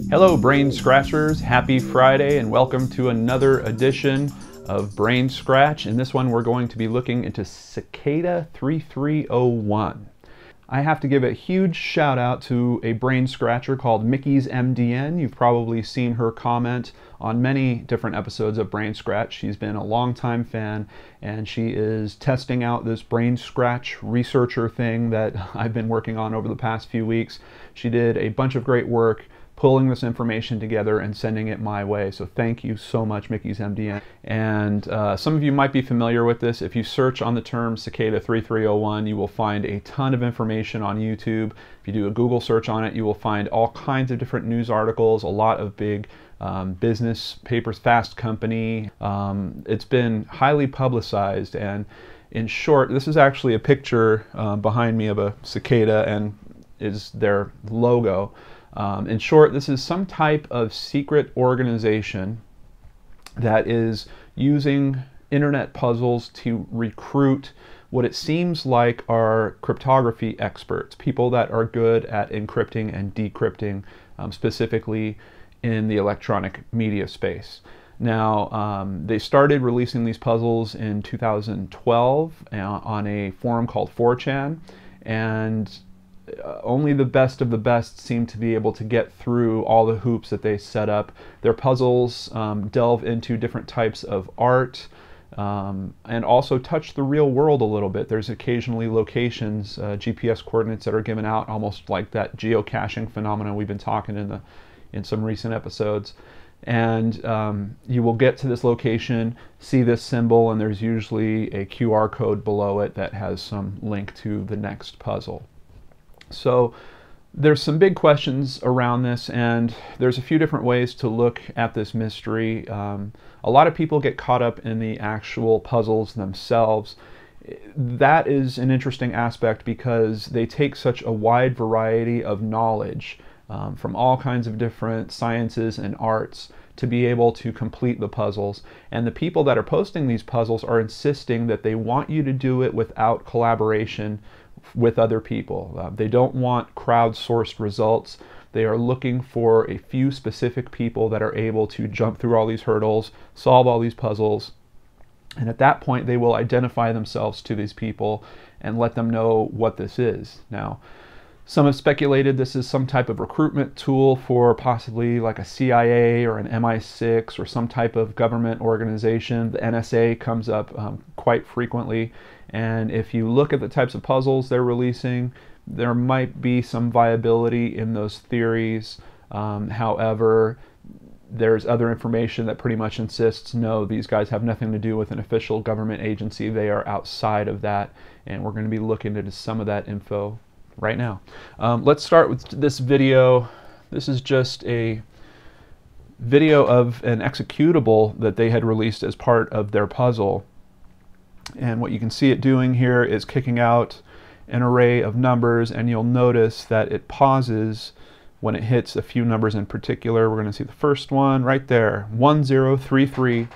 Hello Brain Scratchers, happy Friday and welcome to another edition of BrainScratch. In this one we're going to be looking into Cicada 3301. I have to give a huge shout out to a brain scratcher called Mickey's MDN. You've probably seen her comment on many different episodes of BrainScratch. She's been a longtime fan and she is testing out this BrainScratch researcher thing that I've been working on over the past few weeks. She did a bunch of great work pulling this information together and sending it my way. So thank you so much, Mickey's MDN. And some of you might be familiar with this. If you search on the term Cicada 3301, you will find a ton of information on YouTube. If you do a Google search on it, you will find all kinds of different news articles, a lot of big business papers, Fast Company. It's been highly publicized, and in short, this is actually a picture behind me of a cicada and is their logo. In short, this is some type of secret organization that is using internet puzzles to recruit what it seems like are cryptography experts, people that are good at encrypting and decrypting, specifically in the electronic media space. Now, they started releasing these puzzles in 2012 on a forum called 4chan, and only the best of the best seem to be able to get through all the hoops that they set up. Their puzzles delve into different types of art and also touch the real world a little bit. There's occasionally locations, GPS coordinates that are given out, almost like that geocaching phenomenon we've been talking in some recent episodes. And you will get to this location, see this symbol, and there's usually a QR code below it that has some link to the next puzzle. So there's some big questions around this, and there's a few different ways to look at this mystery. A lot of people get caught up in the actual puzzles themselves. That is an interesting aspect because they take such a wide variety of knowledge from all kinds of different sciences and arts to be able to complete the puzzles. And the people that are posting these puzzles are insisting that they want you to do it without collaboration with other people. They don't want crowdsourced results. They are looking for a few specific people that are able to jump through all these hurdles, solve all these puzzles, and at that point they will identify themselves to these people and let them know what this is. Now, some have speculated this is some type of recruitment tool for possibly like a CIA or an MI6 or some type of government organization. The NSA comes up quite frequently, and if you look at the types of puzzles they're releasing, there might be some viability in those theories. However, there's other information that pretty much insists, no, these guys have nothing to do with an official government agency. They are outside of that, and we're going to be looking into some of that info right now. Let's start with this video. This is just a video of an executable that they had released as part of their puzzle. And what you can see it doing here is kicking out an array of numbers, and you'll notice that it pauses when it hits a few numbers in particular. We're going to see the first one right there, 1033,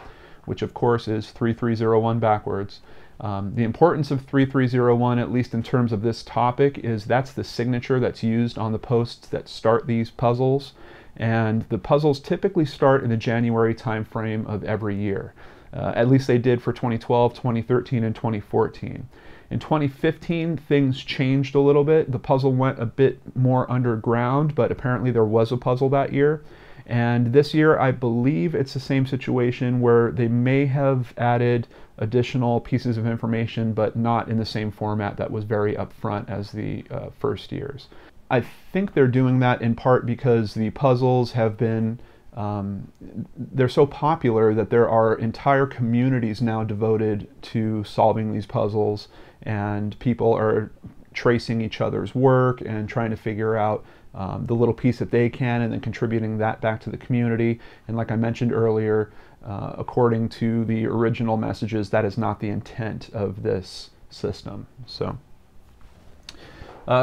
which of course is 3301 backwards. The importance of 3301, at least in terms of this topic, is that's the signature that's used on the posts that start these puzzles. And the puzzles typically start in the January time frame of every year. At least they did for 2012, 2013, and 2014. In 2015, things changed a little bit. The puzzle went a bit more underground, but apparently there was a puzzle that year. And this year, I believe it's the same situation where they may have added additional pieces of information, but not in the same format that was very upfront as the first years. I think they're doing that in part because the puzzles have been, they're so popular that there are entire communities now devoted to solving these puzzles, and people are tracing each other's work and trying to figure out the little piece that they can, and then contributing that back to the community. And like I mentioned earlier, according to the original messages, that is not the intent of this system. So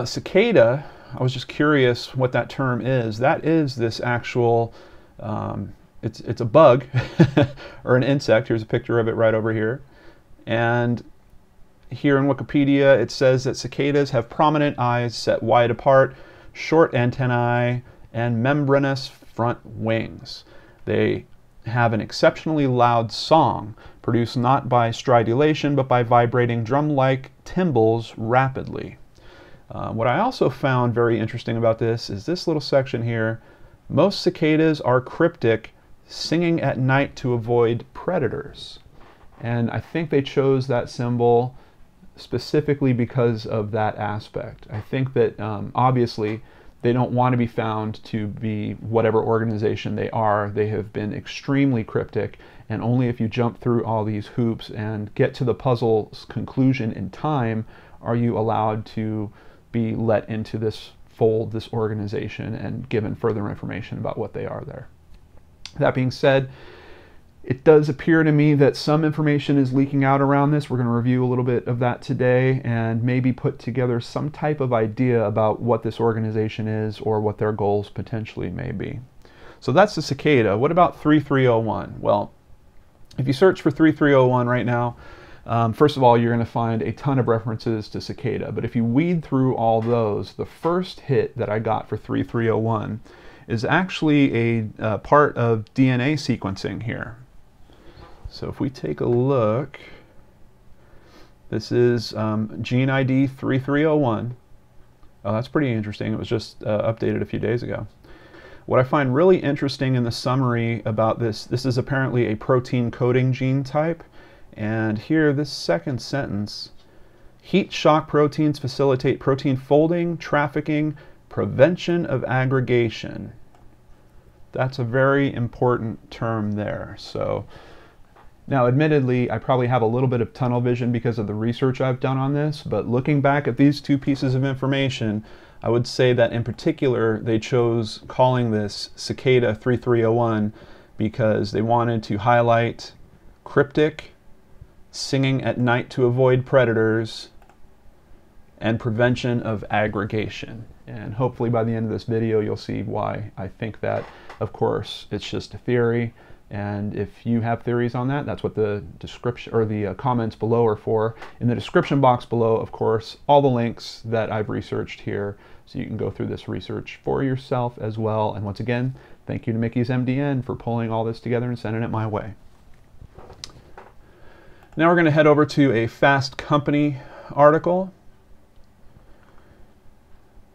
cicada, I was just curious what that term is. That is this actual, it's a bug or an insect. Here's a picture of it right over here. And here in Wikipedia it says that cicadas have prominent eyes set wide apart, short antennae, and membranous front wings. They have an exceptionally loud song, produced not by stridulation but by vibrating drum-like timbals rapidly. What I also found very interesting about this is this little section here. Most cicadas are cryptic, singing at night to avoid predators. And I think they chose that symbol specifically because of that aspect. I think that obviously they don't want to be found to be whatever organization they are. They have been extremely cryptic, and only if you jump through all these hoops and get to the puzzle's conclusion in time are you allowed to be let into this fold, this organization, and given further information about what they are there. That being said, it does appear to me that some information is leaking out around this. We're going to review a little bit of that today and maybe put together some type of idea about what this organization is or what their goals potentially may be. So that's the cicada. What about 3301? Well, if you search for 3301 right now, first of all, you're going to find a ton of references to cicada. But if you weed through all those, the first hit that I got for 3301 is actually a part of DNA sequencing here. So if we take a look, this is gene ID 3301. Oh, that's pretty interesting. It was just updated a few days ago. What I find really interesting in the summary about this is apparently a protein coding gene type. And here, this second sentence, heat shock proteins facilitate protein folding, trafficking, prevention of aggregation. That's a very important term there. So now, admittedly, I probably have a little bit of tunnel vision because of the research I've done on this, but looking back at these two pieces of information, I would say that in particular they chose calling this Cicada 3301 because they wanted to highlight cryptic, singing at night to avoid predators, and prevention of aggregation. And hopefully by the end of this video you'll see why I think that. Of course, it's just a theory. And if you have theories on that, that's what the description or the comments below are for. In the description box below, of course, all the links that I've researched here, so you can go through this research for yourself as well. And once again, thank you to Mickey's MDN for pulling all this together and sending it my way. Now we're going to head over to a Fast Company article.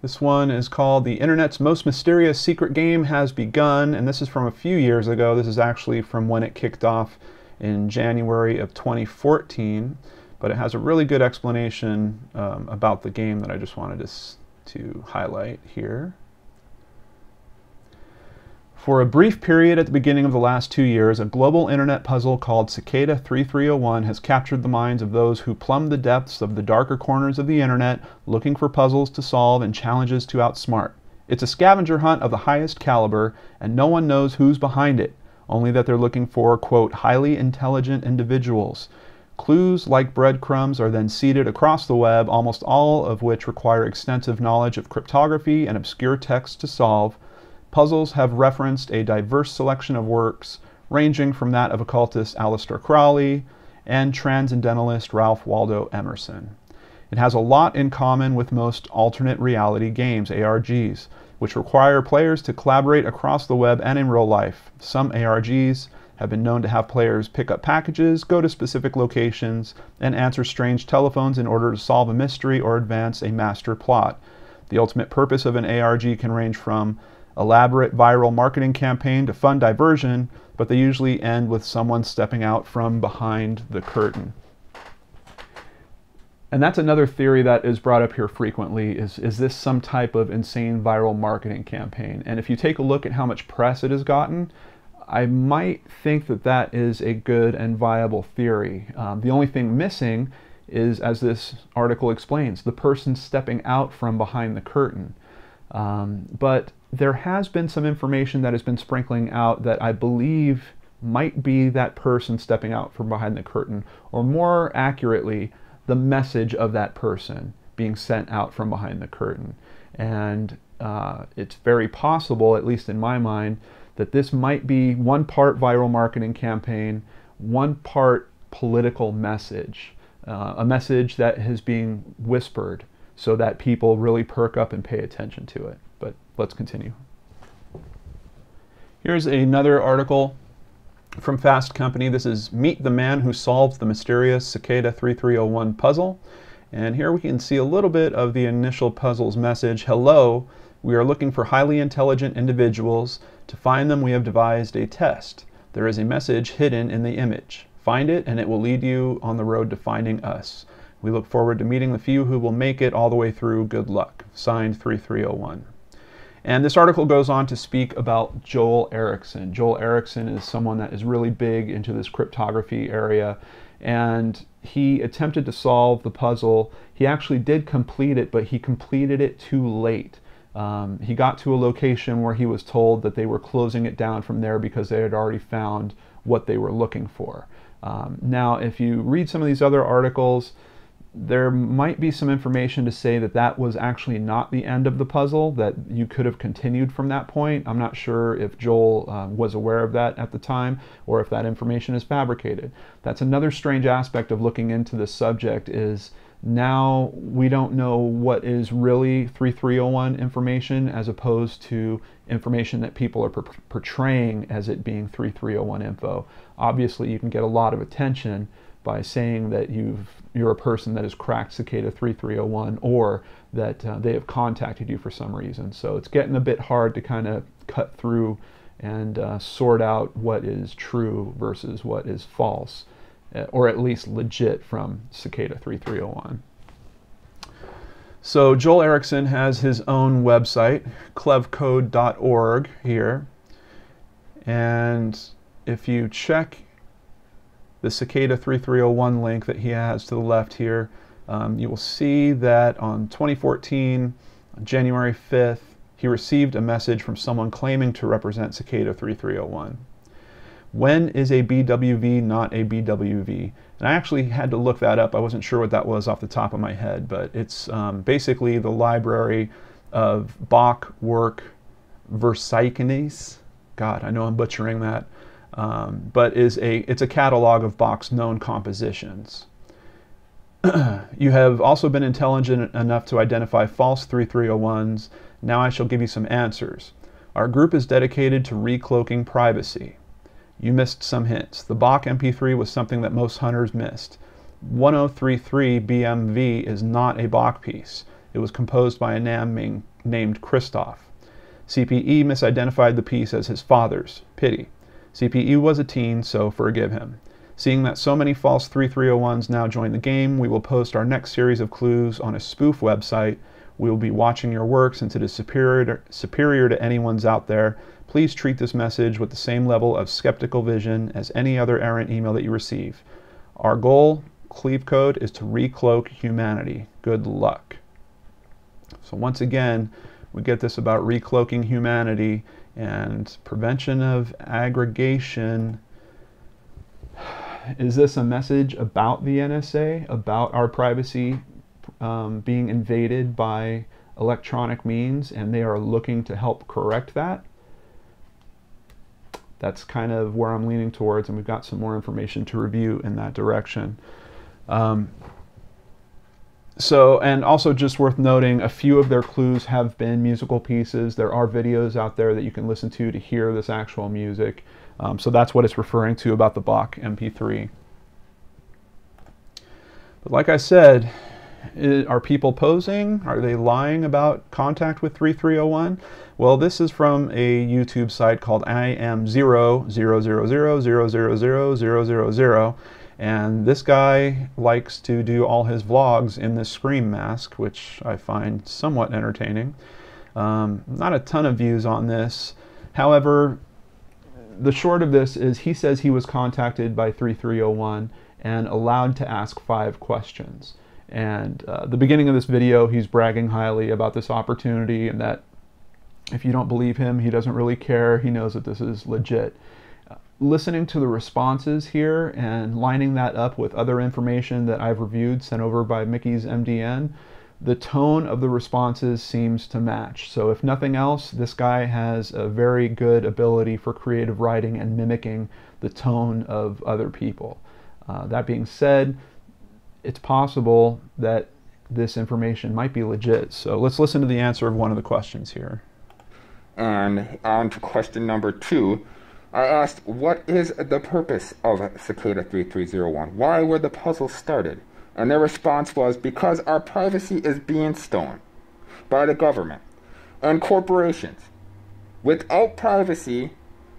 This one is called "The Internet's Most Mysterious Secret Game Has Begun," and this is from a few years ago. This is actually from when it kicked off in January of 2014, but it has a really good explanation about the game that I just wanted to highlight here. For a brief period at the beginning of the last 2 years, a global internet puzzle called Cicada 3301 has captured the minds of those who plumb the depths of the darker corners of the internet, looking for puzzles to solve and challenges to outsmart. It's a scavenger hunt of the highest caliber, and no one knows who's behind it, only that they're looking for, quote, highly intelligent individuals. Clues like breadcrumbs are then seeded across the web, almost all of which require extensive knowledge of cryptography and obscure text to solve. Puzzles have referenced a diverse selection of works, ranging from that of occultist Aleister Crowley and transcendentalist Ralph Waldo Emerson. It has a lot in common with most alternate reality games, ARGs, which require players to collaborate across the web and in real life. Some ARGs have been known to have players pick up packages, go to specific locations, and answer strange telephones in order to solve a mystery or advance a master plot. The ultimate purpose of an ARG can range from elaborate viral marketing campaign to fun diversion, but they usually end with someone stepping out from behind the curtain. And that's another theory that is brought up here frequently, is this some type of insane viral marketing campaign? And if you take a look at how much press it has gotten, I might think that that is a good and viable theory. The only thing missing is, as this article explains, the person stepping out from behind the curtain. But there has been some information that has been sprinkling out that I believe might be that person stepping out from behind the curtain, or more accurately, the message of that person being sent out from behind the curtain. And it's very possible, at least in my mind, that this might be one part viral marketing campaign, one part political message, a message that is being whispered so that people really perk up and pay attention to it. But let's continue. Here's another article from Fast Company. This is Meet the Man Who Solves the Mysterious Cicada 3301 Puzzle. And here we can see a little bit of the initial puzzle's message. Hello, we are looking for highly intelligent individuals. To find them, we have devised a test. There is a message hidden in the image. Find it and it will lead you on the road to finding us. We look forward to meeting the few who will make it all the way through. Good luck. Signed, 3301. And this article goes on to speak about Joel Erickson. Joel Erickson is someone that is really big into this cryptography area, and he attempted to solve the puzzle. He actually did complete it, but he completed it too late. He got to a location where he was told that they were closing it down from there because they had already found what they were looking for. Now, if you read some of these other articles, there might be some information to say that that was actually not the end of the puzzle, that you could have continued from that point. I'm not sure if Joel was aware of that at the time, or if that information is fabricated. That's another strange aspect of looking into this subject, is now we don't know what is really 3301 information as opposed to information that people are portraying as it being 3301 info. Obviously, you can get a lot of attention by saying that you're a person that has cracked Cicada 3301, or that they have contacted you for some reason. So it's getting a bit hard to kind of cut through and sort out what is true versus what is false, or at least legit from Cicada 3301. So Joel Erickson has his own website, clevcode.org here, and if you check the Cicada 3301 link that he has to the left here, you will see that on 2014, on January 5th, he received a message from someone claiming to represent Cicada 3301. When is a BWV not a BWV? And I actually had to look that up. I wasn't sure what that was off the top of my head, but it's basically the library of Bach work Versailles. God, I know I'm butchering that. But it's a catalog of Bach's known compositions. You have also been intelligent enough to identify false 3301s. Now I shall give you some answers. Our group is dedicated to recloaking privacy. You missed some hints. The Bach MP3 was something that most hunters missed. 1033 BMV is not a Bach piece. It was composed by a man named Christoph. CPE misidentified the piece as his father's. Pity. CPE was a teen, so forgive him. Seeing that so many false 3301s now join the game, we will post our next series of clues on a spoof website. We will be watching your work since it is superior to anyone's out there. Please treat this message with the same level of skeptical vision as any other errant email that you receive. Our goal, Clevecode, is to recloak humanity. Good luck. So once again, we get this about recloaking humanity and prevention of aggregation. Is this a message about the NSA, about our privacy being invaded by electronic means, and they are looking to help correct that? That's kind of where I'm leaning towards, and we've got some more information to review in that direction. And also just worth noting, a few of their clues have been musical pieces. There are videos out there that you can listen to hear this actual music. So that's what it's referring to about the Bach MP3. But like I said, are people posing? Are they lying about contact with 3301? Well, this is from a YouTube site called I am 00000000000, and this guy likes to do all his vlogs in this scream mask, which I find somewhat entertaining. Not a ton of views on this. However, the short of this is he says he was contacted by 3301 and allowed to ask 5 questions. And the beginning of this video, he's bragging highly about this opportunity, and that if you don't believe him, he doesn't really care. He knows that this is legit. Listening to the responses here and lining that up with other information that I've reviewed, sent over by Mickey's MDN, the tone of the responses seems to match. So if nothing else, this guy has a very good ability for creative writing and mimicking the tone of other people. That being said, it's possible that this information might be legit. So let's listen to the answer of one of the questions here. And on to question number 2, I asked, what is the purpose of Cicada 3301? Why were the puzzles started? And their response was, because our privacy is being stolen by the government and corporations. Without privacy,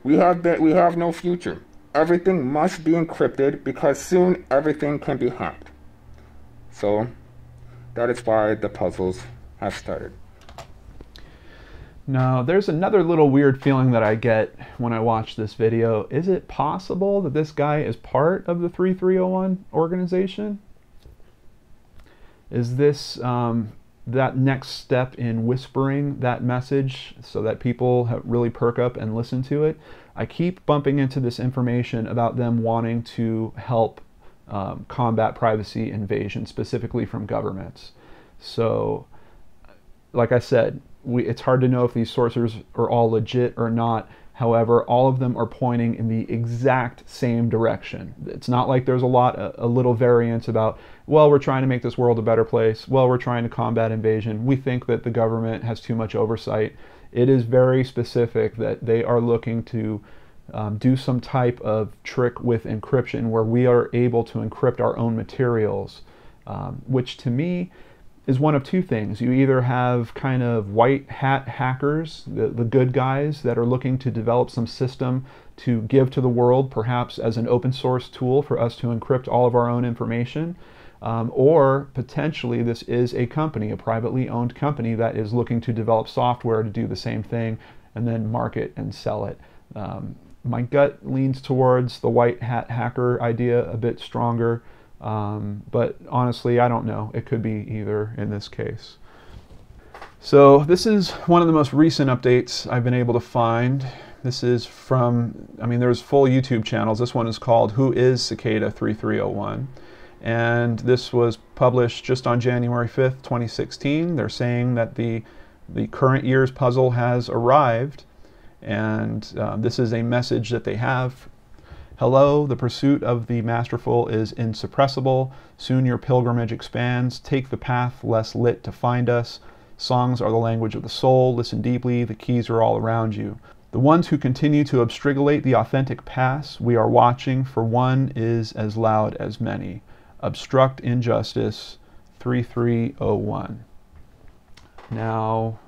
we have no future. Everything must be encrypted because soon everything can be hacked. So that is why the puzzles have started. Now, there's another little weird feeling that I get when I watch this video. Is it possible that this guy is part of the 3301 organization? Is this that next step in whispering that message so that people really perk up and listen to it? I keep bumping into this information about them wanting to help combat privacy invasion, specifically from governments. So, like I said, it's hard to know if these sources are all legit or not. However, all of them are pointing in the exact same direction. It's not like there's a little variance about, well, we're trying to make this world a better place. Well, we're trying to combat invasion. We think that the government has too much oversight. It is very specific that they are looking to do some type of trick with encryption where we are able to encrypt our own materials, which to me is one of two things. You either have kind of white hat hackers, the good guys that are looking to develop some system to give to the world, perhaps as an open source tool for us to encrypt all of our own information, or potentially this is a company, a privately owned company that is looking to develop software to do the same thing and then market and sell it. My gut leans towards the white hat hacker idea a bit stronger. But honestly, I don't know. It could be either in this case. So this is one of the most recent updates I've been able to find. This is from, there's full YouTube channels. This one is called Who is Cicada 3301? And this was published just on January 5th, 2016. They're saying that the current year's puzzle has arrived. And this is a message that they have. Hello, the pursuit of the masterful is insuppressible. Soon your pilgrimage expands. Take the path less lit to find us. Songs are the language of the soul. Listen deeply. The keys are all around you. The ones who continue to obstrugulate the authentic pass we are watching, for one is as loud as many. Obstruct injustice. 3301. Now,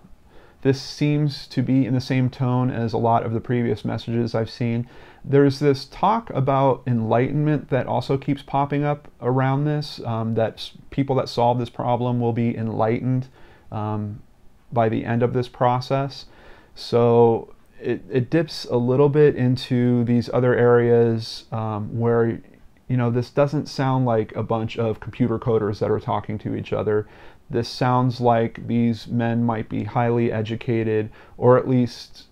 this seems to be in the same tone as a lot of the previous messages I've seen. There's this talk about enlightenment that also keeps popping up around this, that people that solve this problem will be enlightened by the end of this process. So it dips a little bit into these other areas where, this doesn't sound like a bunch of computer coders that are talking to each other. This sounds like these men might be highly educated, or at least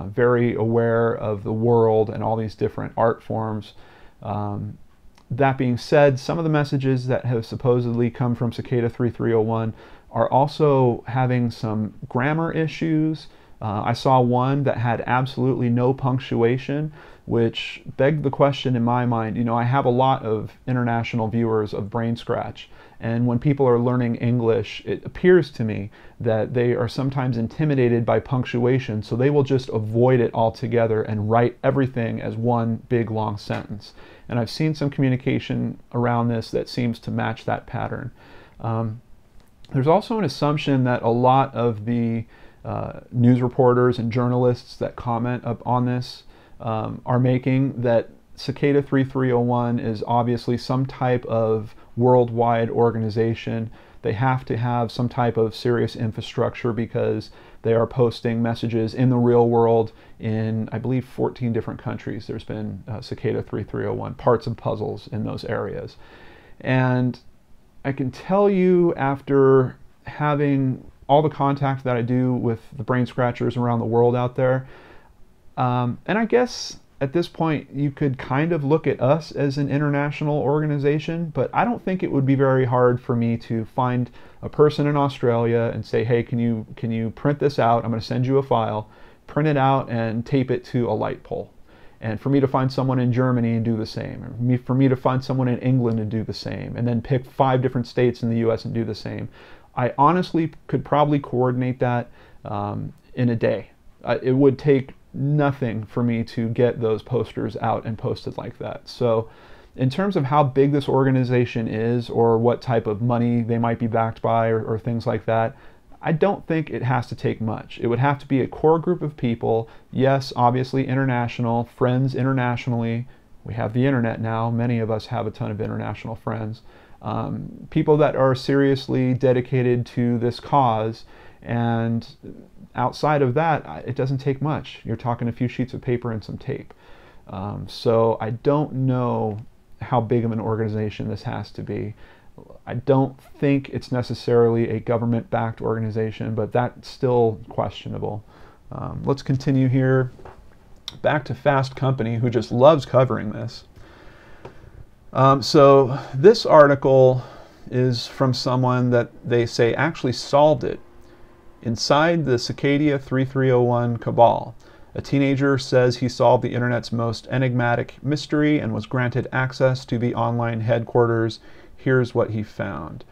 very aware of the world and all these different art forms. That being said, some of the messages that have supposedly come from Cicada 3301 are also having some grammar issues. I saw one that had absolutely no punctuation, which begged the question in my mind. I have a lot of international viewers of BrainScratch, and when people are learning English, it appears to me that they are sometimes intimidated by punctuation, so they will just avoid it altogether and write everything as one big long sentence. And I've seen some communication around this that seems to match that pattern. There's also an assumption that a lot of the news reporters and journalists that comment up on this are making, that Cicada 3301 is obviously some type of worldwide organization. They have to have some type of serious infrastructure because they are posting messages in the real world in, I believe, 14 different countries. There's been Cicada 3301, parts of puzzles in those areas. And I can tell you, after having all the contact that I do with the brain scratchers around the world out there, and I guess at this point you could kind of look at us as an international organization, but I don't think it would be very hard for me to find a person in Australia and say, hey, can you print this out? I'm going to send you a file, print it out and tape it to a light pole. And for me to find someone in Germany and do the same, or for me to find someone in England and do the same, and then pick 5 different states in the US and do the same. I honestly could probably coordinate that in a day. It would take nothing for me to get those posters out and posted like that. So in terms of how big this organization is, or what type of money they might be backed by, or things like that, I don't think it has to take much. It would have to be a core group of people. Yes, obviously international, friends internationally. We have the internet now. Many of us have a ton of international friends. People that are seriously dedicated to this cause, and outside of that, it doesn't take much. You're talking a few sheets of paper and some tape. So I don't know how big of an organization this has to be. I don't think it's necessarily a government-backed organization, but that's still questionable. Let's continue here. Back to Fast Company, who just loves covering this. So this article is from someone that they say actually solved it. Inside the Cicada 3301 cabal, a teenager says he solved the internet's most enigmatic mystery and was granted access to the online headquarters. Here's what he found.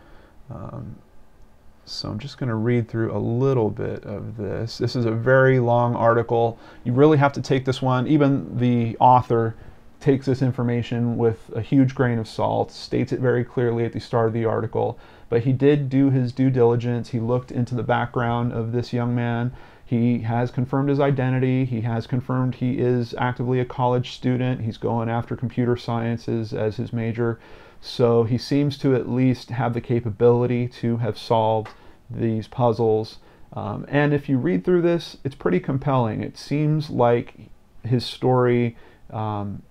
So I'm just going to read through a little bit of this. This is a very long article. You really have to take this one. Even the author takes this information with a huge grain of salt, states it very clearly at the start of the article. But he did do his due diligence. He looked into the background of this young man. He has confirmed his identity. He has confirmed he is actively a college student. He's going after computer sciences as his major. So he seems to at least have the capability to have solved these puzzles. And if you read through this, it's pretty compelling. It seems like his story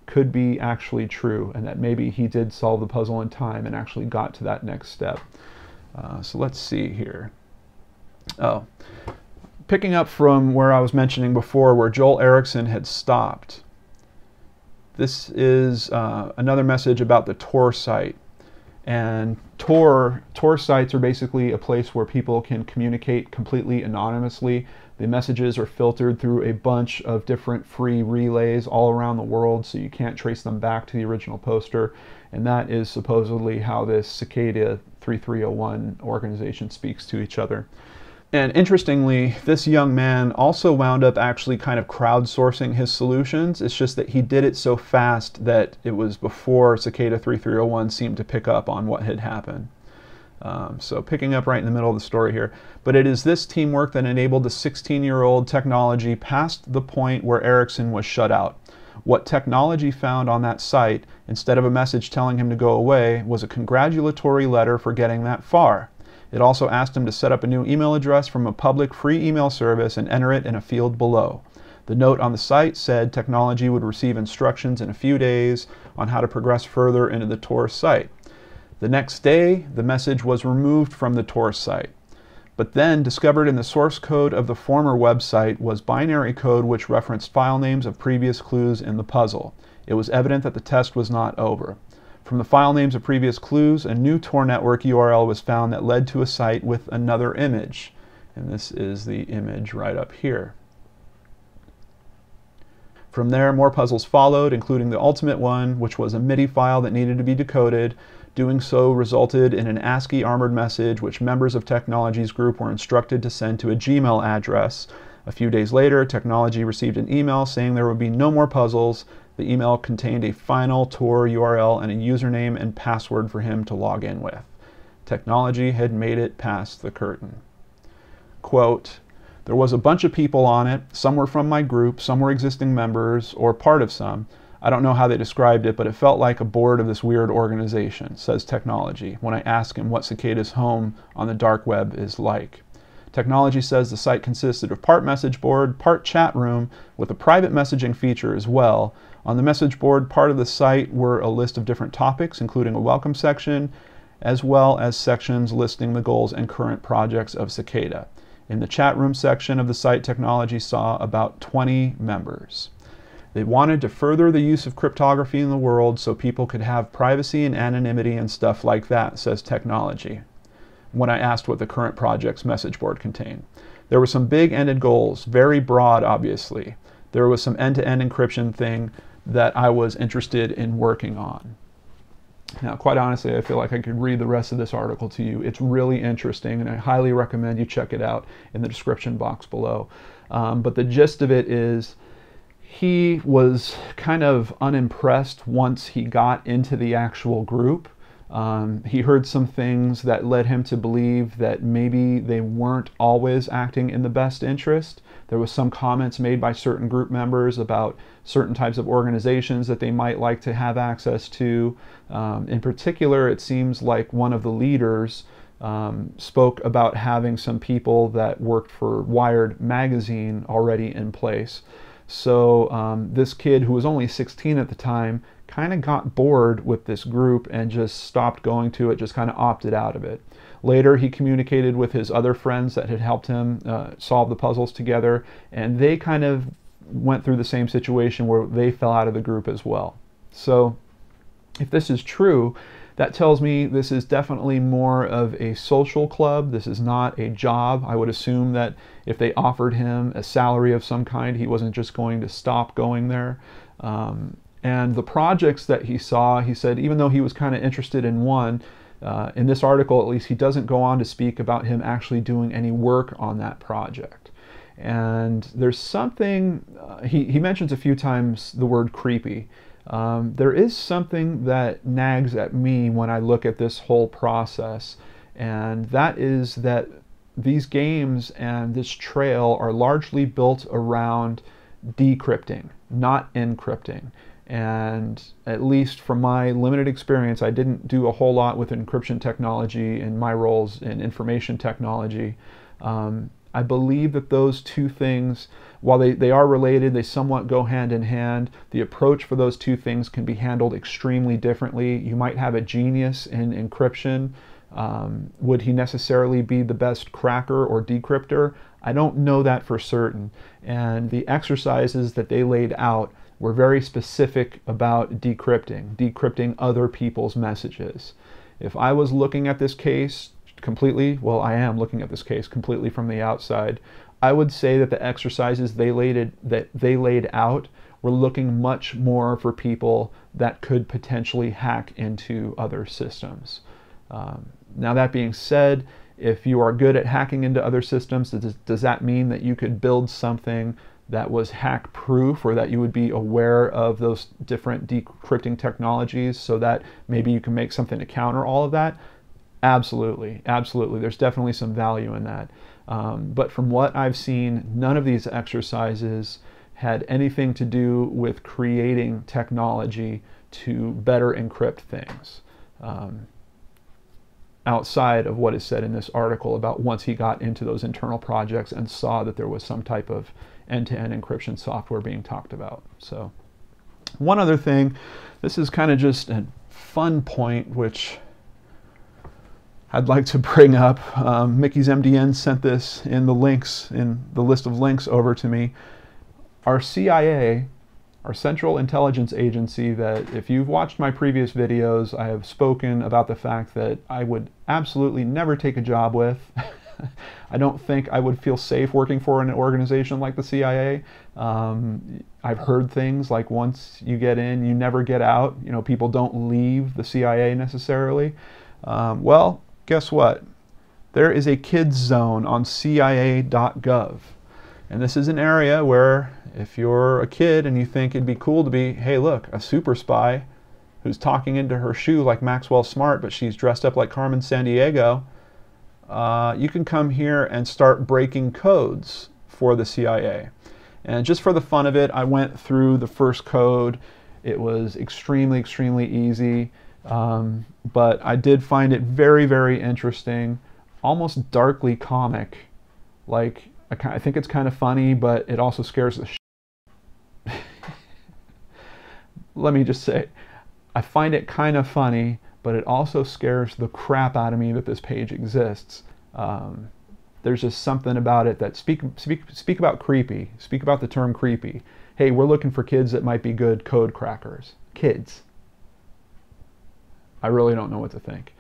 could be actually true, and that maybe he did solve the puzzle in time and actually got to that next step. So let's see here. Oh, picking up from where I was mentioning before, where Joel Erickson had stopped. This is another message about the Tor site. And Tor sites are basically a place where people can communicate completely anonymously. The messages are filtered through a bunch of different free relays all around the world, so you can't trace them back to the original poster. And that is supposedly how this Cicada 3301 organization speaks to each other. And interestingly, this young man also wound up actually kind of crowdsourcing his solutions. It's just that he did it so fast that it was before Cicada 3301 seemed to pick up on what had happened. So picking up right in the middle of the story here. But it is this teamwork that enabled the 16-year-old technology past the point where Erickson was shut out. What technology found on that site, instead of a message telling him to go away, was a congratulatory letter for getting that far. It also asked him to set up a new email address from a public free email service and enter it in a field below. The note on the site said technology would receive instructions in a few days on how to progress further into the Tor site. The next day, the message was removed from the Tor site. But then, discovered in the source code of the former website was binary code which referenced file names of previous clues in the puzzle. It was evident that the test was not over. From the file names of previous clues, a new Tor network URL was found that led to a site with another image. And this is the image right up here. From there, more puzzles followed, including the ultimate one, which was a MIDI file that needed to be decoded. Doing so resulted in an ASCII armored message, which members of Technology's group were instructed to send to a Gmail address. A few days later, Technology received an email saying there would be no more puzzles. The email contained a final Tor URL and a username and password for him to log in with. Technology had made it past the curtain. Quote, "There was a bunch of people on it. Some were from my group, some were existing members, or part of some. I don't know how they described it, but it felt like a board of this weird organization," says Technology, when I ask him what Cicada's home on the dark web is like. Technology says the site consisted of part message board, part chat room, with a private messaging feature as well. On the message board, part of the site were a list of different topics, including a welcome section, as well as sections listing the goals and current projects of Cicada. In the chat room section of the site, Technology saw about 20 members. They wanted to further the use of cryptography in the world so people could have privacy and anonymity and stuff like that, says Technology, when I asked what the current project's message board contained. There were some big-ended goals, very broad, obviously. There was some end-to-end encryption thing that I was interested in working on. Now, quite honestly, I feel like I could read the rest of this article to you. It's really interesting, and I highly recommend you check it out in the description box below. But the gist of it is he was kind of unimpressed once he got into the actual group. He heard some things that led him to believe that maybe they weren't always acting in the best interest. There was some comments made by certain group members about certain types of organizations that they might like to have access to. In particular, it seems like one of the leaders spoke about having some people that worked for Wired magazine already in place. So this kid, who was only 16 at the time, kind of got bored with this group and just stopped going to it, just kind of opted out of it. Later, he communicated with his other friends that had helped him solve the puzzles together, and they kind of went through the same situation where they fell out of the group as well. So if this is true, that tells me this is definitely more of a social club. This is not a job. I would assume that if they offered him a salary of some kind, he wasn't just going to stop going there. And the projects that he saw, he said, even though he was kind of interested in one, in this article at least, he doesn't go on to speak about him actually doing any work on that project. And there's something, he mentions a few times the word creepy. There is something that nags at me when I look at this whole process, and that is that these games and this trail are largely built around decrypting, not encrypting. And at least from my limited experience, I didn't do a whole lot with encryption technology in my roles in information technology. I believe that those two things, while they are related, they somewhat go hand in hand. The approach for those two things can be handled extremely differently. You might have a genius in encryption. Would he necessarily be the best cracker or decryptor? I don't know that for certain. And the exercises that they laid out were very specific about decrypting other people's messages. If I was looking at this case completely, well, I am looking at this case completely from the outside, I would say that the exercises they laid out were looking much more for people that could potentially hack into other systems. Now, that being said, if you are good at hacking into other systems, does that mean that you could build something that was hack proof, or that you would be aware of those different decrypting technologies so that maybe you can make something to counter all of that? Absolutely, absolutely. There's definitely some value in that. But from what I've seen, none of these exercises had anything to do with creating technology to better encrypt things, outside of what is said in this article about once he got into those internal projects and saw that there was some type of end-to-end encryption software being talked about. So one other thing, this is kind of just a fun point which I'd like to bring up. Mickey's MDN sent this in the links, in the list of links over to me. Our CIA, our Central Intelligence Agency, that if you've watched my previous videos, I have spoken about the fact that I would absolutely never take a job with. I don't think I would feel safe working for an organization like the CIA. I've heard things like once you get in, you never get out. You know, people don't leave the CIA necessarily. Well, guess what? There is a kids zone on CIA.gov. And this is an area where if you're a kid and you think it'd be cool to be, hey look, a super spy who's talking into her shoe like Maxwell Smart, but she's dressed up like Carmen Sandiego, you can come here and start breaking codes for the CIA. And just for the fun of it, I went through the first code. It was extremely, extremely easy, but I did find it very, very interesting, almost darkly comic. Like, I think it's kind of funny, but it also scares the shit. Let me just say, I find it kind of funny, but it also scares the crap out of me that this page exists. There's just something about it that speak about creepy. Speak about the term creepy. Hey, we're looking for kids that might be good code crackers. Kids. I really don't know what to think.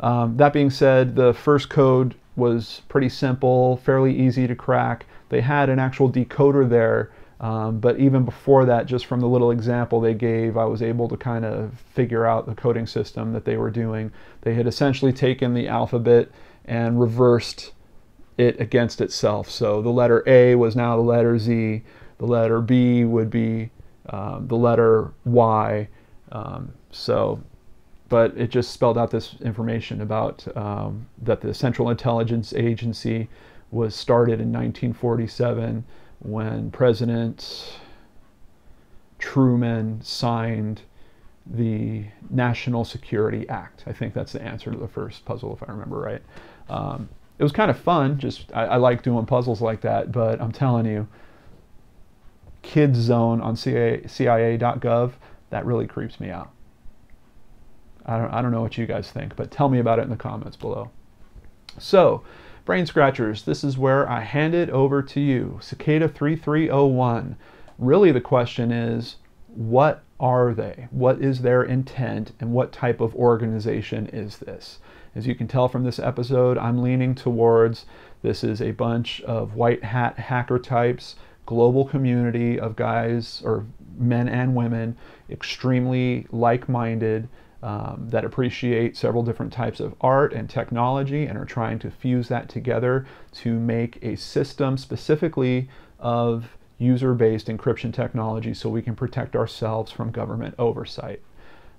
That being said, the first code was pretty simple, fairly easy to crack. They had an actual decoder there, but even before that, just from the little example they gave, I was able to kind of figure out the coding system that they were doing. They had essentially taken the alphabet and reversed it against itself. So the letter A was now the letter Z, the letter B would be the letter Y. But it just spelled out this information about that the Central Intelligence Agency was started in 1947 when President Truman signed the National Security Act. I think that's the answer to the first puzzle, if I remember right. It was kind of fun. I like doing puzzles like that, but I'm telling you, Kids Zone on CIA.gov, that really creeps me out. I don't know what you guys think, but tell me about it in the comments below. So, Brain Scratchers, this is where I hand it over to you. Cicada 3301. Really the question is, what are they? What is their intent, and what type of organization is this? As you can tell from this episode, I'm leaning towards this is a bunch of white hat hacker types, global community of guys, or men and women, extremely like-minded, that appreciate several different types of art and technology and are trying to fuse that together to make a system specifically of user-based encryption technology so we can protect ourselves from government oversight.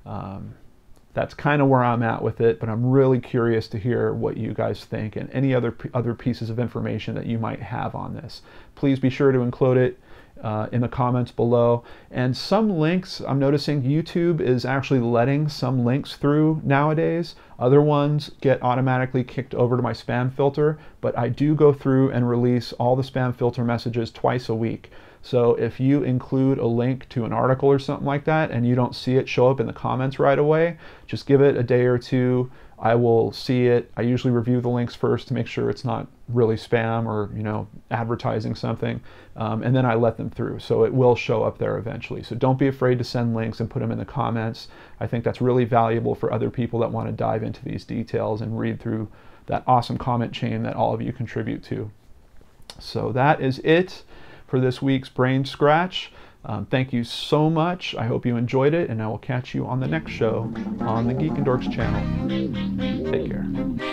That's kind of where I'm at with it, but I'm really curious to hear what you guys think and any other pieces of information that you might have on this. Please be sure to include it in the comments below. And some links, I'm noticing YouTube is actually letting some links through nowadays. Other ones get automatically kicked over to my spam filter, but I do go through and release all the spam filter messages twice a week. So if you include a link to an article or something like that and you don't see it show up in the comments right away, just give it a day or two. I will see it. I usually review the links first to make sure it's not really spam or, you know, advertising something, and then I let them through. So it will show up there eventually. So don't be afraid to send links and put them in the comments. I think that's really valuable for other people that want to dive into these details and read through that awesome comment chain that all of you contribute to. So that is it for this week's Brain Scratch. Thank you so much. I hope you enjoyed it, and I will catch you on the next show on the Geek and Dorks channel. Take care.